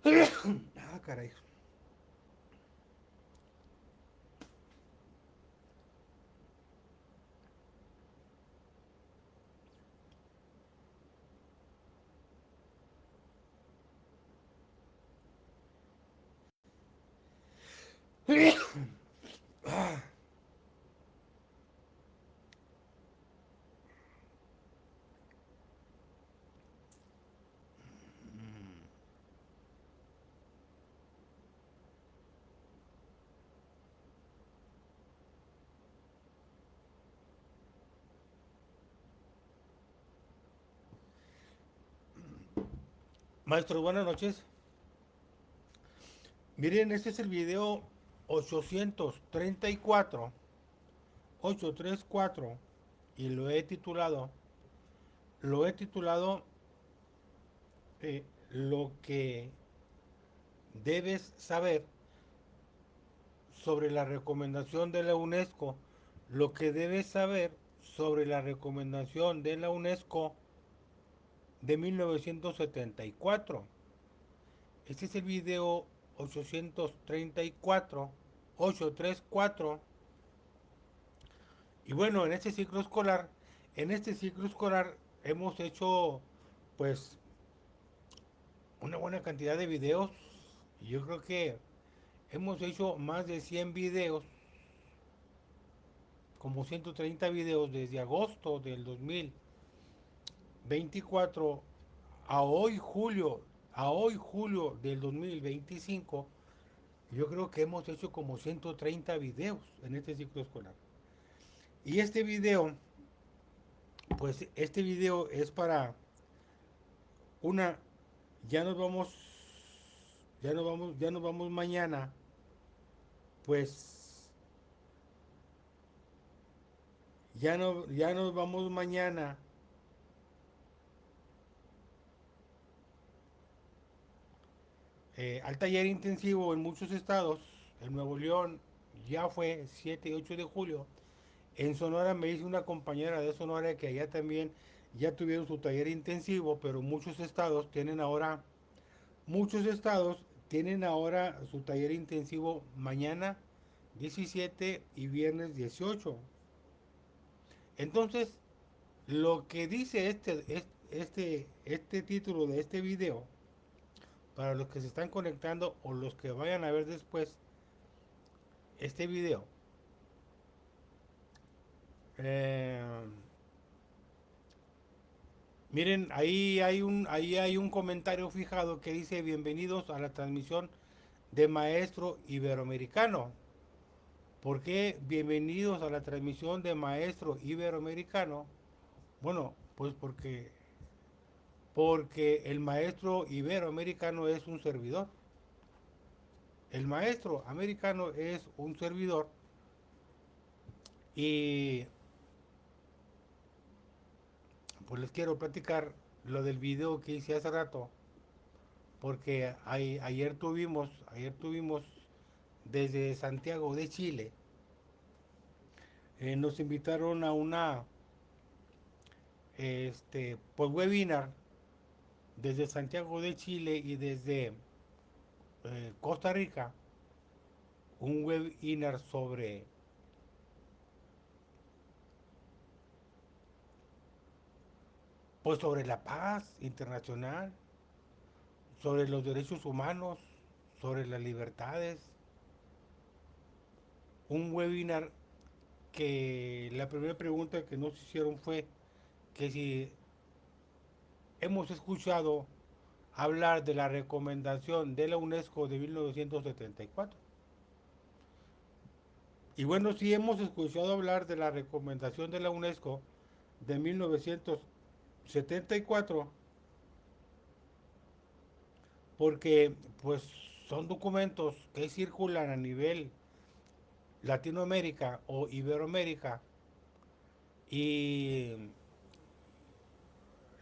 Ah, caray. Maestro, buenas noches. Miren, este es el video 834, 834, y lo he titulado lo que debes saber sobre la recomendación de la UNESCO, lo que debes saber sobre la recomendación de la UNESCO de 1974. Este es el video 834, 834. Y bueno, en este ciclo escolar hemos hecho pues una buena cantidad de videos. Yo creo que hemos hecho más de 100 videos, como 130 videos desde agosto del 2024 a hoy julio, del 2025. Yo creo que hemos hecho como 130 videos en este ciclo escolar. Y este video es para una, ya nos vamos, ya nos vamos mañana, pues ya nos vamos mañana al taller intensivo en muchos estados. En Nuevo León ya fue 7 y 8 de julio. En Sonora me dice una compañera de Sonora que allá también ya tuvieron su taller intensivo, pero muchos estados tienen ahora su taller intensivo mañana 17 y viernes 18. Entonces, lo que dice este título de este video, para los que se están conectando o los que vayan a ver después este video, eh, miren, ahí hay un comentario fijado que dice bienvenidos a la transmisión de Maestro Iberoamericano. ¿Por qué bienvenidos a la transmisión de Maestro Iberoamericano? Bueno, pues porque el Maestro Iberoamericano es un servidor. El Maestro Americano es un servidor. Y pues les quiero platicar lo del video que hice hace rato, porque ayer tuvimos desde Santiago de Chile. Nos invitaron a una pues webinar desde Santiago de Chile y desde Costa Rica, un webinar sobre la paz internacional, sobre los derechos humanos, sobre las libertades. Un webinar que la primera pregunta que nos hicieron fue que si hemos escuchado hablar de la recomendación de la UNESCO de 1974. Y bueno, sí hemos escuchado hablar de la recomendación de la UNESCO de 1974, porque pues son documentos que circulan a nivel Latinoamérica o Iberoamérica. Y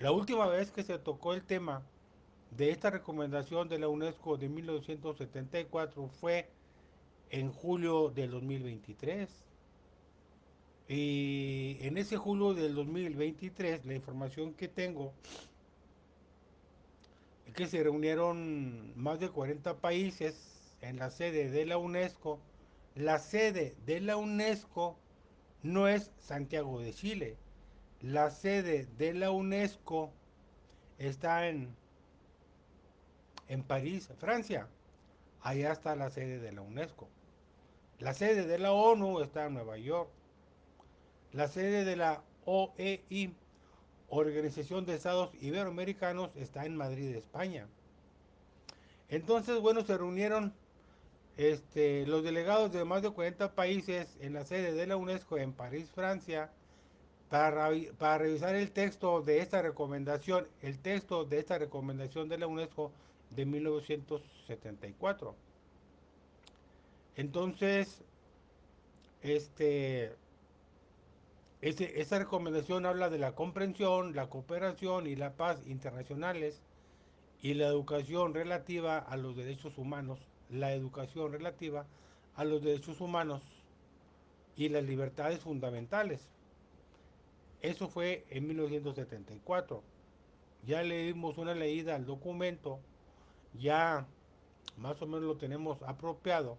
la última vez que se tocó el tema de esta recomendación de la UNESCO de 1974 fue en julio del 2023. Y en ese julio del 2023, la información que tengo, que se reunieron más de 40 países en la sede de la UNESCO. La sede de la UNESCO no es Santiago de Chile. La sede de la UNESCO está en París, Francia. Allá está la sede de la UNESCO. La sede de la ONU está en Nueva York. La sede de la OEI, Organización de Estados Iberoamericanos, está en Madrid, España. Entonces, bueno, se reunieron los delegados de más de 40 países en la sede de la UNESCO en París, Francia, para revisar el texto de esta recomendación, el texto de esta recomendación de la UNESCO de 1974. Entonces, este, esta recomendación habla de la comprensión, la cooperación y la paz internacionales y la educación relativa a los derechos humanos, la educación relativa a los derechos humanos y las libertades fundamentales. Eso fue en 1974. Ya le dimos una leída al documento, ya más o menos lo tenemos apropiado.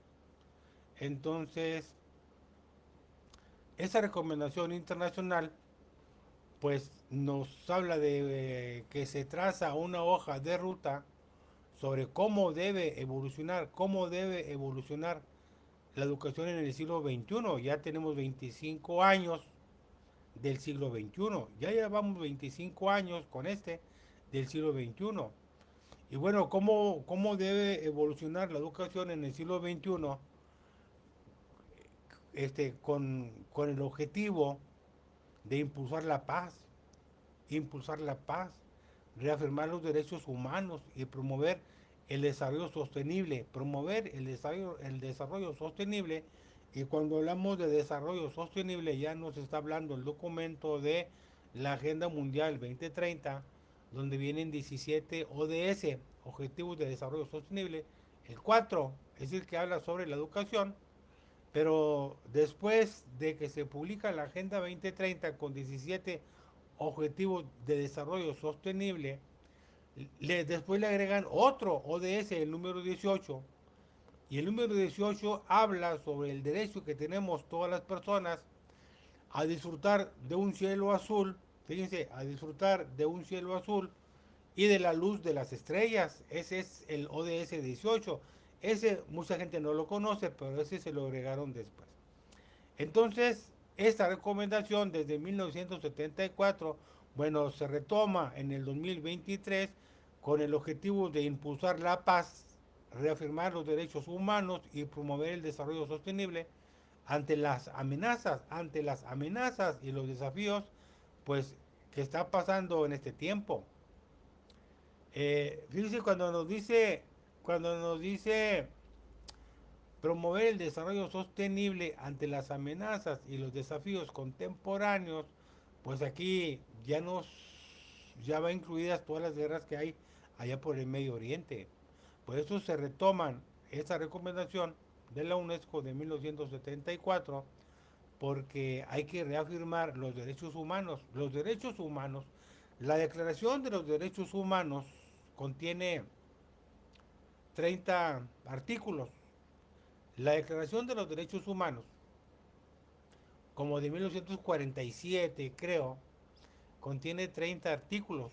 Entonces, esa recomendación internacional pues nos habla de que se traza una hoja de ruta sobre cómo debe evolucionar la educación en el siglo XXI. Ya tenemos 25 años del siglo XXI, ya llevamos 25 años con del siglo XXI. Y bueno, ¿cómo debe evolucionar la educación en el siglo XXI? Con el objetivo de impulsar la paz, reafirmar los derechos humanos y promover el desarrollo sostenible, el desarrollo sostenible. Y cuando hablamos de desarrollo sostenible ya nos está hablando el documento de la Agenda Mundial 2030, donde vienen 17 ODS, Objetivos de Desarrollo Sostenible, el 4 es el que habla sobre la educación, pero después de que se publica la Agenda 2030 con 17 Objetivos de Desarrollo Sostenible, después le agregan otro ODS, el número 18, y el número 18 habla sobre el derecho que tenemos todas las personas a disfrutar de un cielo azul, fíjense, a disfrutar de un cielo azul y de la luz de las estrellas. Ese es el ODS 18. Ese mucha gente no lo conoce, pero ese se lo agregaron después. Entonces, esta recomendación desde 1974, bueno, se retoma en el 2023 con el objetivo de impulsar la paz, reafirmar los derechos humanos y promover el desarrollo sostenible ante las amenazas y los desafíos, pues, que está pasando en este tiempo. Fíjense cuando nos dice promover el desarrollo sostenible ante las amenazas y los desafíos contemporáneos, pues aquí ya va incluidas todas las guerras que hay allá por el Medio Oriente. Por eso se retoman esta recomendación de la UNESCO de 1974, porque hay que reafirmar los derechos humanos. Los derechos humanos, la Declaración de los Derechos Humanos contiene 30 artículos. La Declaración de los Derechos Humanos, como de 1947, creo, contiene 30 artículos.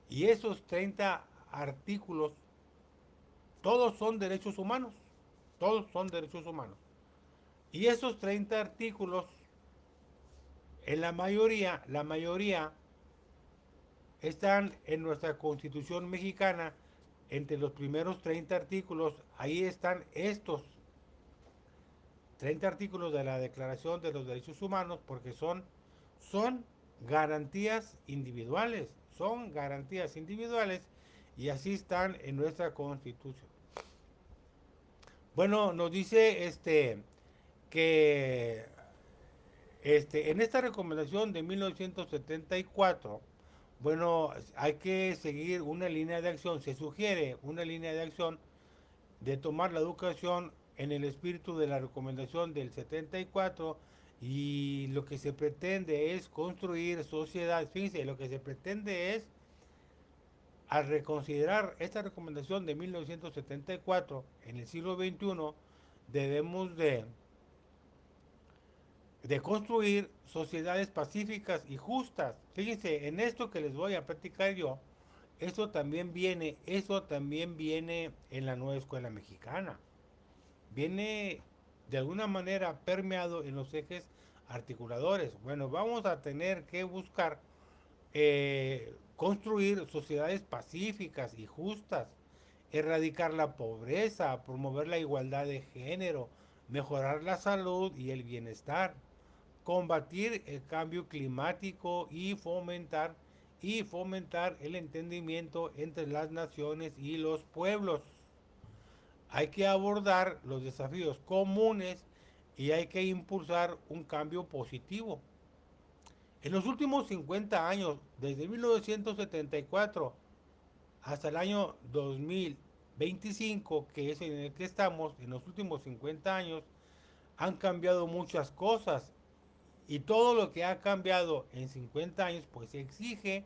Y esos 30 artículos, todos son derechos humanos. Todos son derechos humanos. Y esos 30 artículos, en la mayoría están en nuestra Constitución mexicana. Entre los primeros 30 artículos, ahí están estos 30 artículos de la Declaración de los Derechos Humanos, porque son son garantías individuales y así están en nuestra Constitución. Bueno, nos dice que en esta recomendación de 1974, bueno, hay que seguir una línea de acción, se sugiere una línea de acción de tomar la educación en el espíritu de la recomendación del 74, y lo que se pretende es construir sociedad. Fíjense, lo que se pretende es al reconsiderar esta recomendación de 1974 en el siglo XXI, debemos de construir sociedades pacíficas y justas. Fíjense, en esto que les voy a platicar yo, eso también viene en la nueva escuela mexicana. Viene de alguna manera permeado en los ejes articuladores. Bueno, vamos a tener que buscar construir sociedades pacíficas y justas, erradicar la pobreza, promover la igualdad de género, mejorar la salud y el bienestar, combatir el cambio climático y fomentar el entendimiento entre las naciones y los pueblos. Hay que abordar los desafíos comunes y hay que impulsar un cambio positivo. En los últimos 50 años, desde 1974 hasta el año 2025, que es en el que estamos, en los últimos 50 años, han cambiado muchas cosas. Y todo lo que ha cambiado en 50 años, pues exige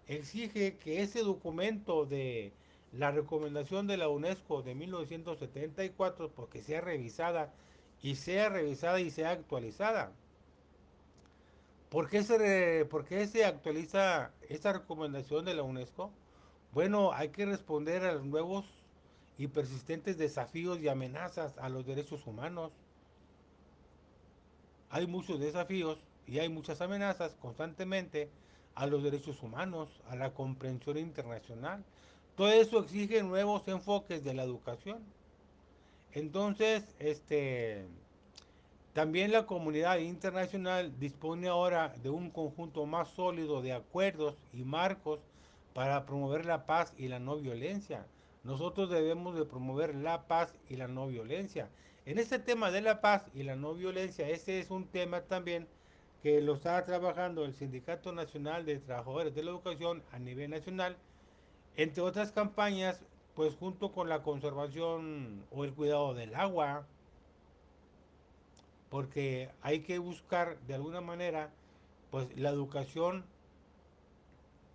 que ese documento de la recomendación de la UNESCO de 1974, porque sea revisada y sea actualizada. ¿Por qué se actualiza esta recomendación de la UNESCO? Bueno, hay que responder a los nuevos y persistentes desafíos y amenazas a los derechos humanos. Hay muchos desafíos y hay muchas amenazas constantemente a los derechos humanos, a la comprensión internacional. Todo eso exige nuevos enfoques de la educación. Entonces, también la comunidad internacional dispone ahora de un conjunto más sólido de acuerdos y marcos para promover la paz y la no violencia. Nosotros debemos de promover la paz y la no violencia. En este tema de la paz y la no violencia, ese es un tema también que lo está trabajando el Sindicato Nacional de Trabajadores de la Educación a nivel nacional, entre otras campañas, pues junto con la conservación o el cuidado del agua, porque hay que buscar de alguna manera pues la educación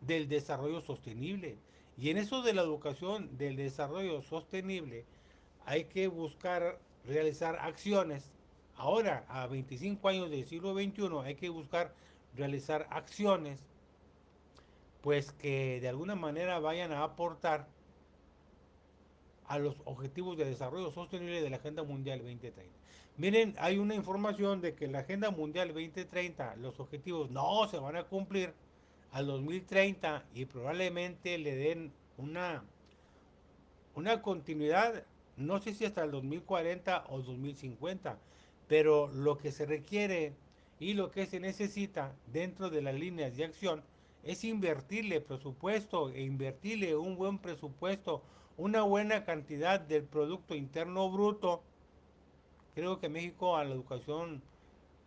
del desarrollo sostenible. Y en eso de la educación del desarrollo sostenible hay que buscar realizar acciones. Ahora, a 25 años del siglo XXI, hay que buscar realizar acciones pues que de alguna manera vayan a aportar a los objetivos de desarrollo sostenible de la Agenda Mundial 2030. Miren, hay una información de que la Agenda Mundial 2030, los objetivos no se van a cumplir al 2030 y probablemente le den una continuidad, no sé si hasta el 2040 o 2050, pero lo que se requiere y lo que se necesita dentro de las líneas de acción es invertirle presupuesto e invertirle un buen presupuesto, una buena cantidad del Producto Interno Bruto. Creo que México a la educación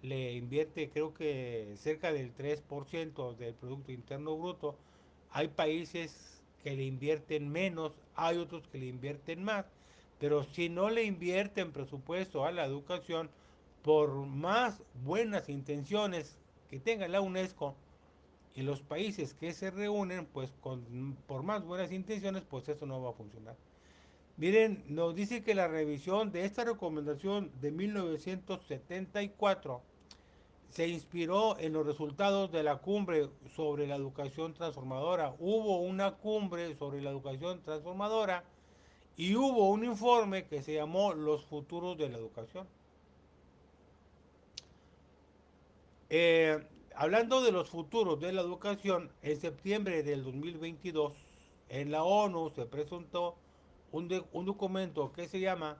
le invierte creo que cerca del 3% del Producto Interno Bruto. Hay países que le invierten menos, hay otros que le invierten más, pero si no le invierten presupuesto a la educación, por más buenas intenciones que tenga la UNESCO y los países que se reúnen, pues por más buenas intenciones, pues eso no va a funcionar. Miren, nos dice que la revisión de esta recomendación de 1974 se inspiró en los resultados de la cumbre sobre la educación transformadora. Hubo una cumbre sobre la educación transformadora y hubo un informe que se llamó Los futuros de la educación. Hablando de los futuros de la educación, en septiembre del 2022 en la ONU se presentó un documento que se llama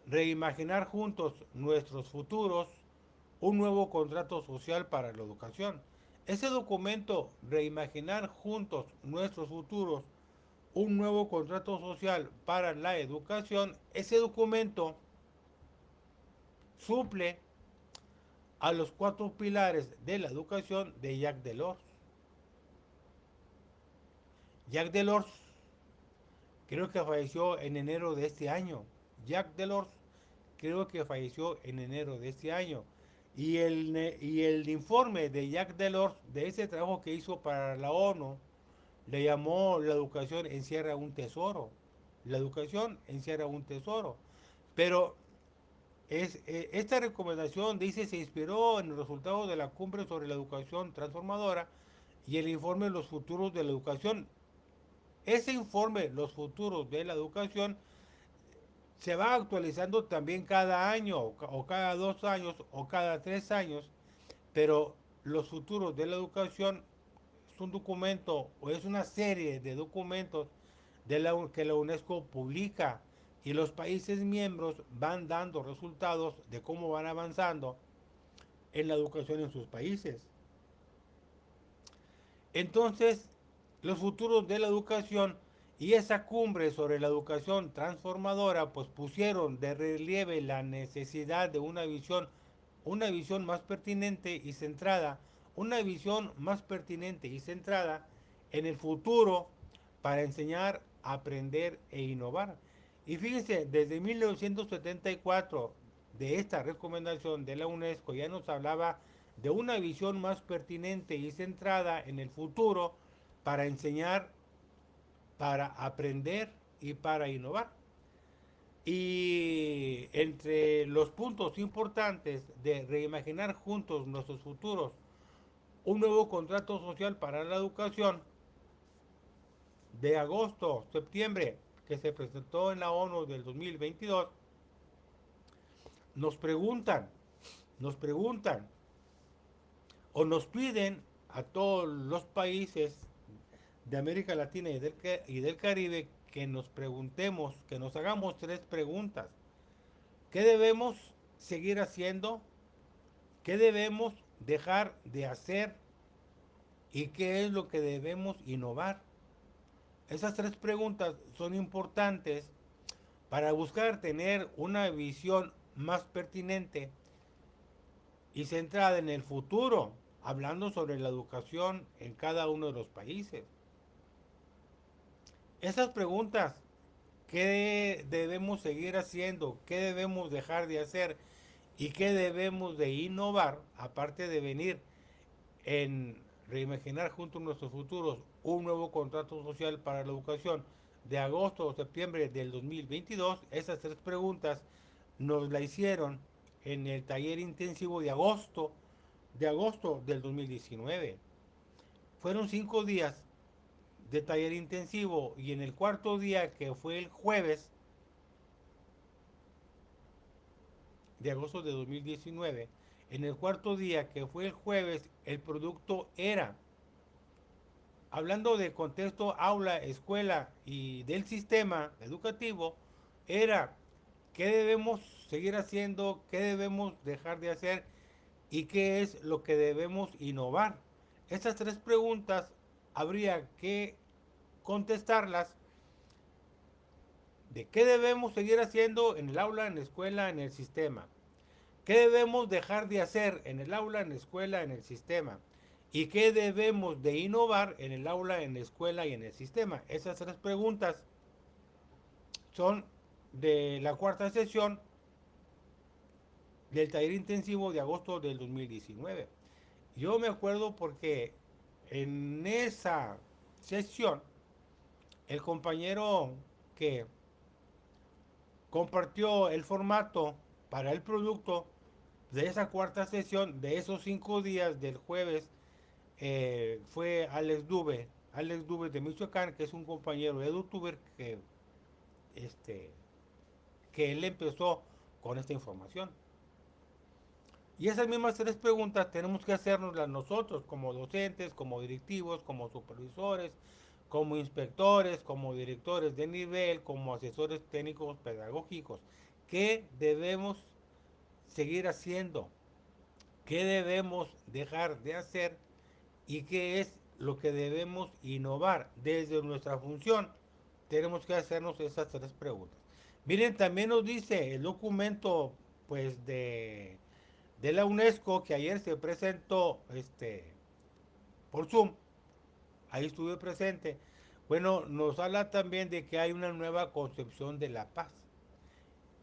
Reimaginar juntos nuestros futuros, un nuevo contrato social para la educación. Ese documento, Reimaginar juntos nuestros futuros, un nuevo contrato social para la educación, ese documento suple a los 4 pilares de la educación de Jacques Delors. Jacques Delors creo que falleció en enero de este año. Jacques Delors creo que falleció en enero de este año. Y el informe de Jacques Delors, de ese trabajo que hizo para la ONU, Le llamó la educación encierra un tesoro. La educación encierra un tesoro. Pero esta recomendación, dice, se inspiró en los resultados de la cumbre sobre la educación transformadora y el informe Los futuros de la educación. Ese informe, Los futuros de la educación, se va actualizando también cada año, o cada 2 años, o cada 3 años, pero Los futuros de la educación es un documento o es una serie de documentos que la UNESCO publica y los países miembros van dando resultados de cómo van avanzando en la educación en sus países. Entonces, los futuros de la educación y esa cumbre sobre la educación transformadora pues pusieron de relieve la necesidad de una visión más pertinente y centrada, una visión más pertinente y centrada en el futuro para enseñar, aprender e innovar. Y fíjense, desde 1974 de esta recomendación de la UNESCO ya nos hablaba de una visión más pertinente y centrada en el futuro para enseñar, para aprender y para innovar. Y entre los puntos importantes de reimaginar juntos nuestros futuros, un nuevo contrato social para la educación de agosto, septiembre, que se presentó en la ONU del 2022, nos preguntan, nos preguntan o nos piden a todos los países de América Latina y del Caribe que nos preguntemos, que nos hagamos 3 preguntas. ¿Qué debemos seguir haciendo? ¿Qué debemos dejar de hacer? ¿Y qué es lo que debemos innovar? Esas 3 preguntas son importantes para buscar tener una visión más pertinente y centrada en el futuro, hablando sobre la educación en cada uno de los países. Esas preguntas, ¿qué debemos seguir haciendo? ¿Qué debemos dejar de hacer? ¿Y qué debemos de innovar? Aparte de venir en reimaginar juntos nuestros futuros un nuevo contrato social para la educación de agosto o septiembre del 2022, esas 3 preguntas nos la hicieron en el taller intensivo de agosto del 2019. Fueron 5 días de taller intensivo y en el cuarto día, que fue el jueves de agosto de 2019, en el cuarto día, que fue el jueves, el producto era, hablando de contexto aula, escuela y del sistema educativo, era qué debemos seguir haciendo, qué debemos dejar de hacer y qué es lo que debemos innovar. Estas 3 preguntas habría que contestarlas de qué debemos seguir haciendo en el aula, en la escuela, en el sistema. ¿Qué debemos dejar de hacer en el aula, en la escuela, en el sistema? ¿Y qué debemos de innovar en el aula, en la escuela y en el sistema? Esas 3 preguntas son de la cuarta sesión del taller intensivo de agosto del 2019. Yo me acuerdo porque en esa sesión el compañero que compartió el formato para el producto de esa cuarta sesión, de esos 5 días del jueves, fue Alex Dube de Michoacán, que es un compañero de youtuber este, que él empezó con esta información. Y esas mismas 3 preguntas tenemos que hacernoslas nosotros como docentes, como directivos, como supervisores, como inspectores, como directores de nivel, como asesores técnicos pedagógicos. ¿Qué debemos seguir haciendo? ¿Qué debemos dejar de hacer? ¿Y qué es lo que debemos innovar desde nuestra función? Tenemos que hacernos esas 3 preguntas. Miren, también nos dice el documento pues de la UNESCO que ayer se presentó por Zoom, ahí estuve presente. Bueno, nos habla también de que hay una nueva concepción de la paz.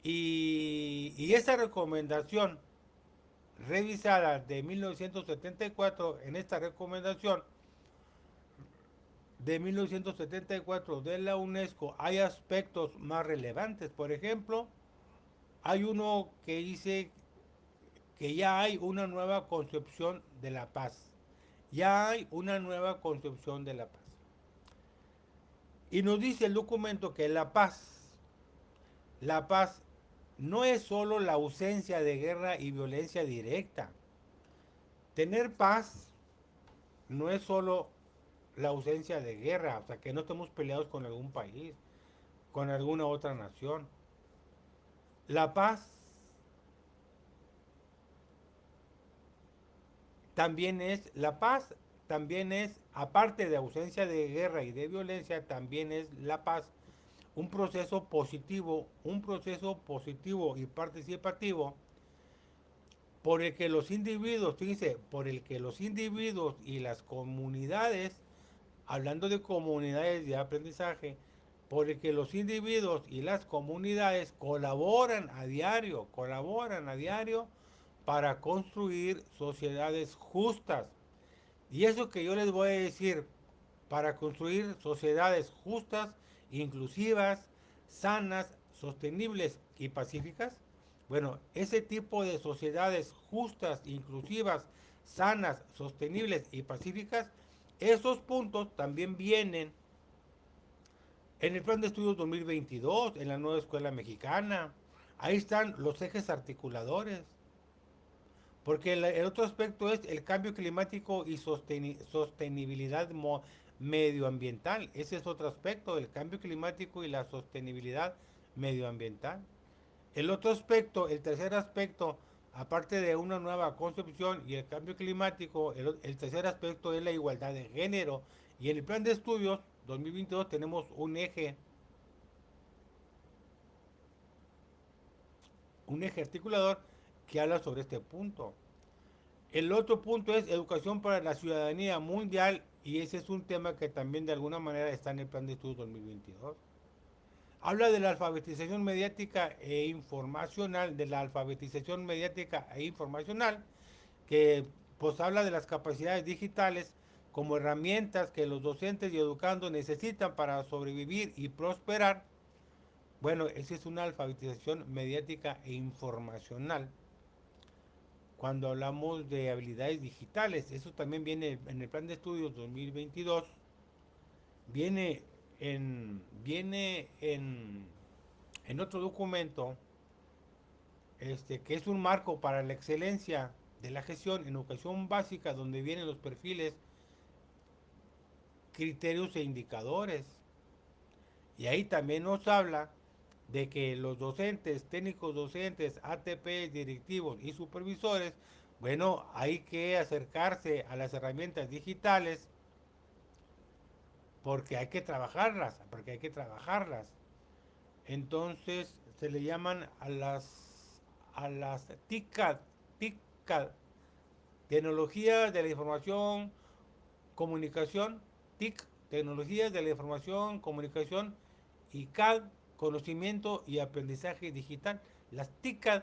Y esa recomendación revisada de 1974, en esta recomendación de 1974 de la UNESCO hay aspectos más relevantes. Por ejemplo, hay uno que dice que ya hay una nueva concepción de la paz. Ya hay una nueva concepción de la paz. Y nos dice el documento que la paz no es solo la ausencia de guerra y violencia directa. Tener paz no es solo la ausencia de guerra, o sea, que no estemos peleados con algún país, con alguna otra nación. La paz la paz también es, aparte de ausencia de guerra y de violencia, también es la paz un proceso positivo y participativo por el que los individuos, fíjense, por el que los individuos y las comunidades, hablando de comunidades de aprendizaje, por el que los individuos y las comunidades colaboran a diario para construir sociedades justas. Y eso que yo les voy a decir, para construir sociedades justas, inclusivas, sanas, sostenibles y pacíficas, bueno, ese tipo de sociedades justas, inclusivas, sanas, sostenibles y pacíficas, esos puntos también vienen en el Plan de Estudios 2022, en la nueva escuela mexicana. Ahí están los ejes articuladores. Porque el otro aspecto es el cambio climático y sostenibilidad medioambiental. Ese es otro aspecto, el cambio climático y la sostenibilidad medioambiental. El otro aspecto, el tercer aspecto, aparte de una nueva concepción y el cambio climático, el tercer aspecto es la igualdad de género. Y en el plan de estudios 2022 tenemos un eje articulador que habla sobre este punto. El otro punto es educación para la ciudadanía mundial y ese es un tema que también de alguna manera está en el plan de estudios 2022. Habla de la alfabetización mediática e informacional, que pues habla de las capacidades digitales como herramientas que los docentes y educandos necesitan para sobrevivir y prosperar. Bueno, esa es una alfabetización mediática e informacional. Cuando hablamos de habilidades digitales, eso también viene en el plan de estudios 2022, viene en otro documento, que es un marco para la excelencia de la gestión en educación básica, donde vienen los perfiles, criterios e indicadores. Y ahí también nos habla de que los docentes, técnicos docentes, ATP, directivos y supervisores, bueno, hay que acercarse a las herramientas digitales porque hay que trabajarlas. Entonces se le llaman a las TICAD, tecnologías de la información, comunicación, TIC, tecnologías de la información, comunicación y CAD, conocimiento y aprendizaje digital. TICAD,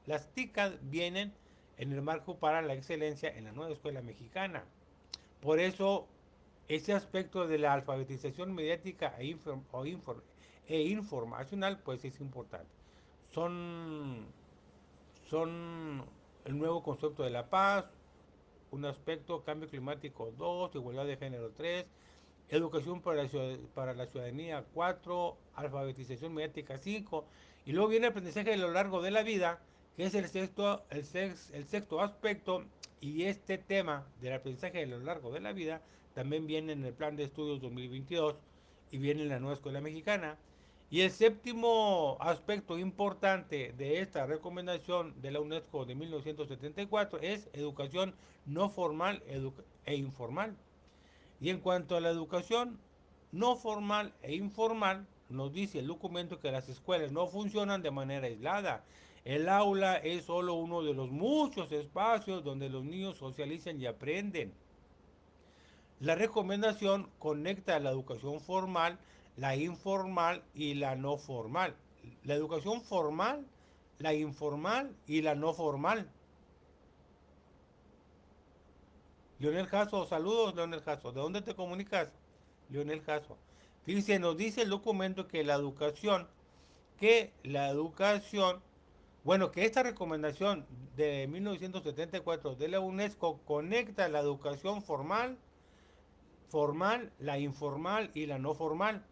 las TICAD vienen en el marco para la excelencia en la nueva escuela mexicana. Por eso, ese aspecto de la alfabetización mediática e informacional, pues es importante. Son, son el nuevo concepto de la paz, un aspecto, cambio climático 2, igualdad de género 3, educación para la ciudadanía 4, alfabetización mediática 5, y luego viene aprendizaje a lo largo de la vida, que es el sexto aspecto, y este tema del aprendizaje a lo largo de la vida también viene en el plan de estudios 2022 y viene en la nueva escuela mexicana. Y el séptimo aspecto importante de esta recomendación de la UNESCO de 1974 es educación no formal e informal. Y en cuanto a la educación no formal e informal, nos dice el documento que las escuelas no funcionan de manera aislada. El aula es solo uno de los muchos espacios donde los niños socializan y aprenden. La recomendación conecta la educación formal, la informal y la no formal. La educación formal, la informal y la no formal. Leonel Jasso, saludos, Leonel Jasso. ¿De dónde te comunicas? Leonel Jasso. Fíjense, nos dice el documento que la educación, bueno, que esta recomendación de 1974 de la UNESCO conecta la educación formal, la informal y la no formal,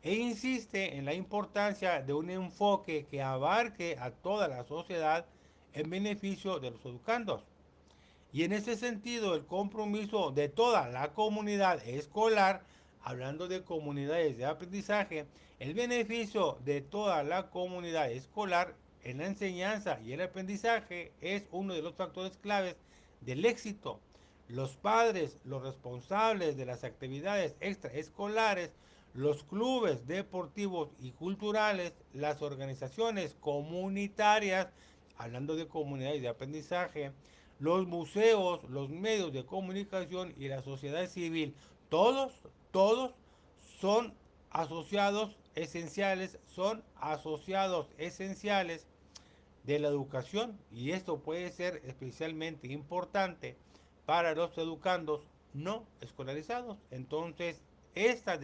e insiste en la importancia de un enfoque que abarque a toda la sociedad en beneficio de los educandos. Y en ese sentido, el compromiso de toda la comunidad escolar, hablando de comunidades de aprendizaje, el beneficio de toda la comunidad escolar en la enseñanza y el aprendizaje es uno de los factores claves del éxito. Los padres, los responsables de las actividades extraescolares, los clubes deportivos y culturales, las organizaciones comunitarias, hablando de comunidades de aprendizaje, los museos, los medios de comunicación y la sociedad civil, todos son asociados esenciales de la educación, y esto puede ser especialmente importante para los educandos no escolarizados. Entonces, esta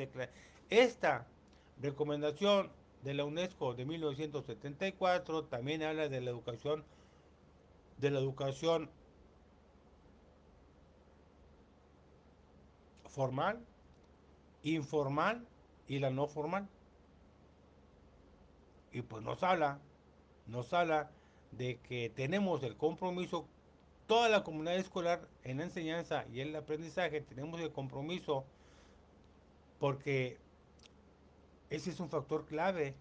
recomendación de la UNESCO de 1974 también habla de la educación formal, informal y la no formal. Y pues nos habla de que tenemos el compromiso, toda la comunidad escolar en la enseñanza y el aprendizaje, tenemos el compromiso porque ese es un factor clave.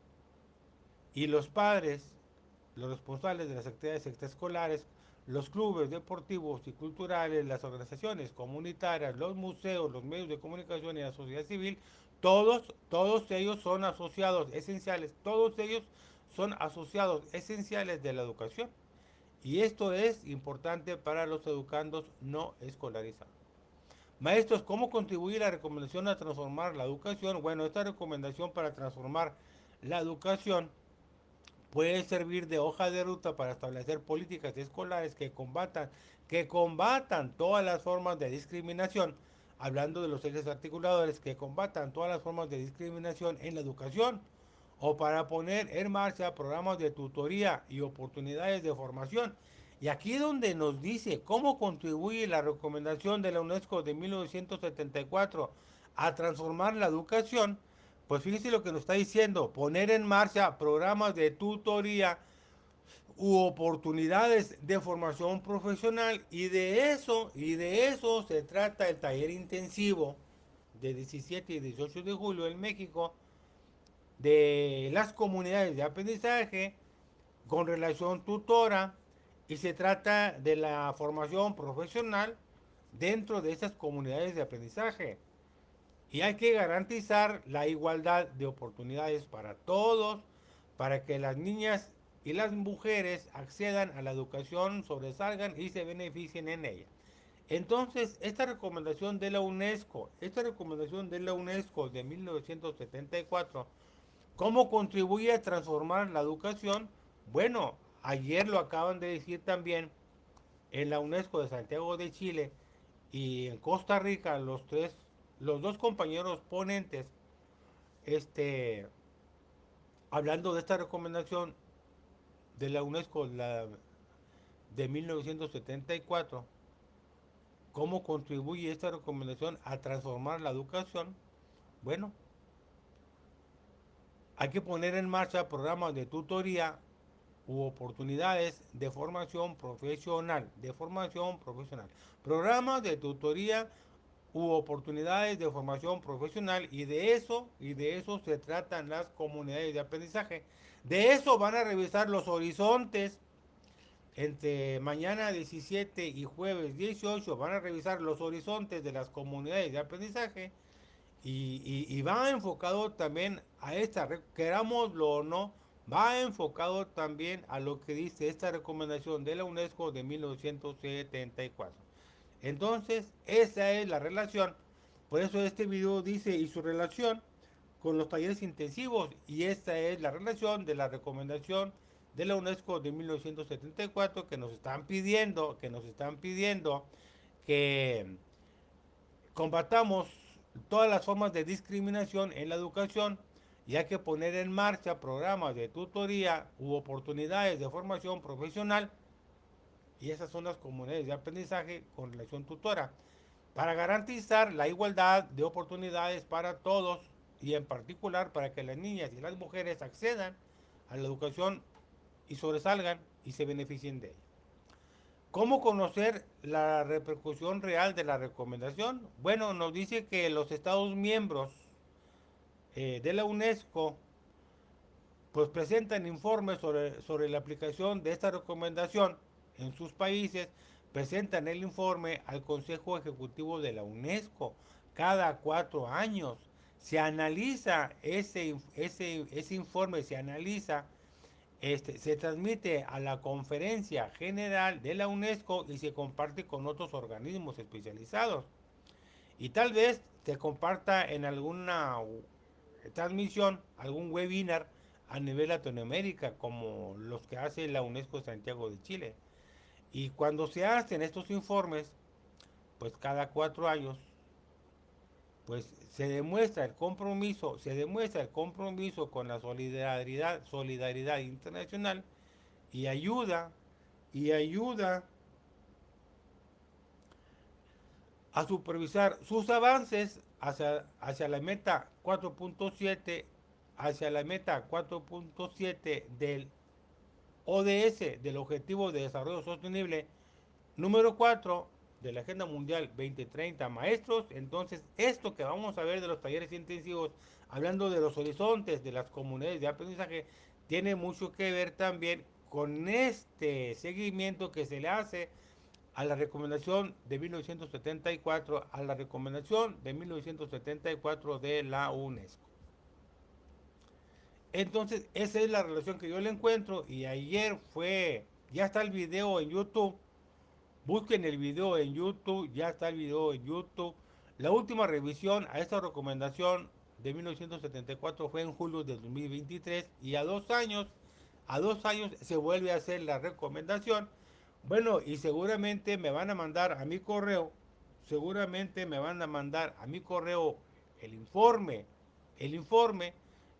Y los padres, los responsables de las actividades extraescolares, los clubes deportivos y culturales, las organizaciones comunitarias, los museos, los medios de comunicación y la sociedad civil, todos ellos son asociados esenciales, todos ellos son asociados esenciales de la educación. Y esto es importante para los educandos no escolarizados. Maestros, ¿cómo contribuye la recomendación a transformar la educación? Bueno, esta recomendación para transformar la educación puede servir de hoja de ruta para establecer políticas escolares que combatan todas las formas de discriminación, hablando de los ejes articuladores, que combatan todas las formas de discriminación en la educación, o para poner en marcha programas de tutoría y oportunidades de formación. Y aquí donde nos dice cómo contribuye la recomendación de la UNESCO de 1974 a transformar la educación, pues fíjese lo que nos está diciendo: poner en marcha programas de tutoría u oportunidades de formación profesional, y de eso se trata el taller intensivo de 17 y 18 de julio en México de las comunidades de aprendizaje con relación tutora, y se trata de la formación profesional dentro de esas comunidades de aprendizaje. Y hay que garantizar la igualdad de oportunidades para todos, para que las niñas y las mujeres accedan a la educación, sobresalgan y se beneficien en ella. Entonces, esta recomendación de la UNESCO de 1974, ¿cómo contribuye a transformar la educación? Bueno, ayer lo acaban de decir también en la UNESCO de Santiago de Chile y en Costa Rica, los dos compañeros ponentes, este, hablando de esta recomendación de la UNESCO de 1974, ¿cómo contribuye esta recomendación a transformar la educación? Bueno, hay que poner en marcha programas de tutoría u oportunidades de formación profesional. Programas de tutoría u oportunidades de formación profesional, y de eso se tratan las comunidades de aprendizaje. De eso van a revisar los horizontes entre mañana 17 y jueves 18, van a revisar los horizontes de las comunidades de aprendizaje, y va enfocado también a querámoslo o no, va enfocado también a lo que dice esta recomendación de la UNESCO de 1974. Entonces, esa es la relación. Por eso este video dice: y su relación con los talleres intensivos. Y esta es la relación de la recomendación de la UNESCO de 1974, que nos están pidiendo que combatamos todas las formas de discriminación en la educación y hay que poner en marcha programas de tutoría u oportunidades de formación profesional, y esas son las comunidades de aprendizaje con relación tutora, para garantizar la igualdad de oportunidades para todos y en particular para que las niñas y las mujeres accedan a la educación y sobresalgan y se beneficien de ella. ¿Cómo conocer la repercusión real de la recomendación? Bueno, nos dice que los Estados miembros de la UNESCO pues presentan informes sobre la aplicación de esta recomendación en sus países, presentan el informe al Consejo Ejecutivo de la UNESCO cada 4 años. Se analiza ese informe, se analiza, se transmite a la Conferencia General de la UNESCO y se comparte con otros organismos especializados. Y tal vez se comparta en alguna transmisión, algún webinar a nivel Latinoamérica, como los que hace la UNESCO Santiago de Chile. Y cuando se hacen estos informes, pues cada 4 años, pues se demuestra el compromiso con la solidaridad internacional y ayuda a supervisar sus avances hacia la meta 4.7, hacia la meta 4.7 del ODS, del Objetivo de Desarrollo Sostenible, número 4 de la Agenda Mundial 2030. Maestros, entonces esto que vamos a ver de los talleres intensivos, hablando de los horizontes de las comunidades de aprendizaje, tiene mucho que ver también con este seguimiento que se le hace a la recomendación de 1974, a la recomendación de 1974 de la UNESCO. Entonces, esa es la relación que yo le encuentro y ayer ya está el video en YouTube. Busquen el video en YouTube, ya está el video en YouTube. La última revisión a esta recomendación de 1974 fue en julio de 2023 y a 2 años se vuelve a hacer la recomendación. Bueno, y seguramente me van a mandar a mi correo, el informe,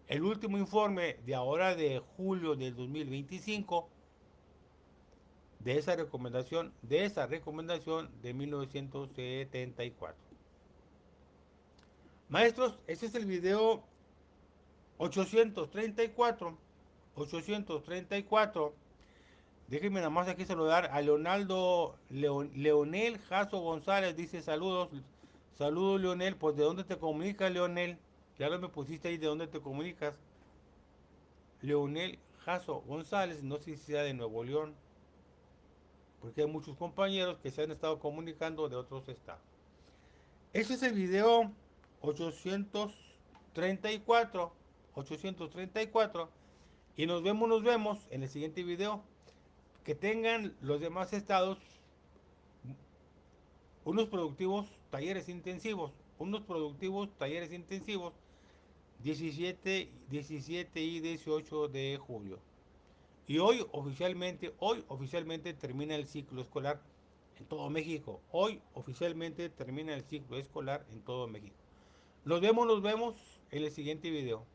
el último informe de ahora de julio del 2025 de esa recomendación de 1974. Maestros, ese es el video 834. 834. Déjenme nada más aquí saludar a Leonel Jasso González. Dice saludos. Saludos, Leonel. Pues ¿de dónde te comunicas, Leonel? Ya lo me pusiste ahí de dónde te comunicas. Leonel Jasso González, no sé si sea de Nuevo León, porque hay muchos compañeros que se han estado comunicando de otros estados. Este es el video 834. 834. Y nos vemos en el siguiente video. Que tengan los demás estados unos productivos talleres intensivos. 17 y 18 de julio. Y hoy oficialmente termina el ciclo escolar en todo México. Hoy oficialmente termina el ciclo escolar en todo México. Nos vemos en el siguiente video.